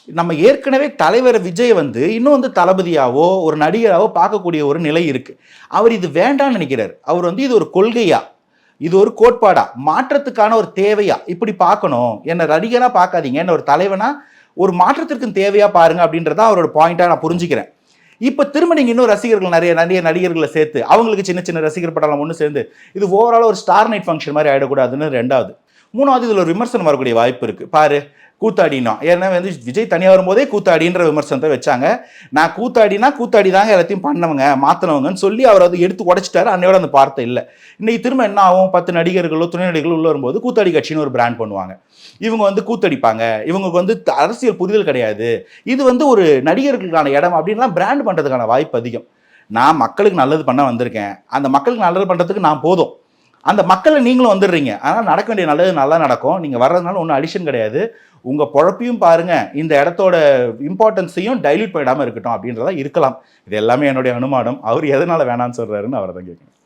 நம்ம ஏற்கனவே தலைவர் விஜய் இன்னும் தளபதியாவோ ஒரு நடிகராவோ பார்க்கக்கூடிய ஒரு நிலை இருக்கு. அவர் இது வேண்டாம்னு நினைக்கிறார். அவர் இது ஒரு கொள்கையா, இது ஒரு கோட்பாடா, மாற்றத்துக்கான ஒரு தேவையா இப்படி பார்க்கணும். என்ன நடிகனா பார்க்காதீங்க, என்ன ஒரு தலைவனா ஒரு மாற்றத்திற்கு தேவையா பாருங்க அப்படின்றத அவரோட பாயிண்டா நான் புரிஞ்சுக்கிறேன். இப்ப திரும்ப நீங்க இன்னும் ரசிகர்கள் நிறைய நிறைய நடிகர்களை சேர்த்து அவங்களுக்கு சின்ன சின்ன ரசிகர் படம் ஒன்று சேர்ந்து இது ஓவரால் ஒரு ஸ்டார் நைட் ஃபங்க்ஷன் மாதிரி ஆயிடக்கூடாதுன்னு ரெண்டாவது. மூணாவது இதுல ஒரு விமர்சனம் வரக்கூடிய வாய்ப்பு இருக்கு. பாரு கூத்தாடினா, ஏன்னா விஜய் தனியாக வரும்போதே கூத்தாடின்ற விமர்சனத்தை வச்சாங்க. நான் கூத்தாடி தாங்க எல்லாத்தையும் பண்ணவங்க மாத்தினவங்கன்னு சொல்லி அவர் எடுத்து உடைச்சிட்டாரு. அன்னையோட அந்த வார்த்தை இல்லை. இன்னைக்கு திரும்ப என்ன ஆகும், 10 நடிகர்களோ துணை நடிகர்களோ உள்ள வரும்போது கூத்தாடி கட்சின்னு ஒரு பிராண்ட் பண்ணுவாங்க. இவங்க கூத்தடிப்பாங்க, இவங்களுக்கு அரசியல் புரிதல் கிடையாது, இது ஒரு நடிகர்களுக்கான இடம் அப்படின்லாம் பிராண்ட் பண்றதுக்கான வாய்ப்பு அதிகம். நான் மக்களுக்கு நல்லது பண்ண வந்திருக்கேன், அந்த மக்களுக்கு நல்லது பண்றதுக்கு நான் போதும், அந்த மக்களை நீங்களும் வந்துடுறீங்க. ஆனால் நடக்க வேண்டிய நல்லது நல்லா நடக்கும். நீங்கள் வர்றதுனால ஒன்றும் அடிஷன் கிடையாது. உங்கள் பொழப்பையும் பாருங்க, இந்த இடத்தோட இம்பார்ட்டன்ஸையும் டைல்யூட் பண்ணிடாமல் இருக்கட்டும் அப்படின்றதா இருக்கலாம். இது எல்லாமே என்னுடைய அனுமானம். அவர் எதனால வேணான்னு சொல்றாருன்னு அவரை தான் கேட்கணும்.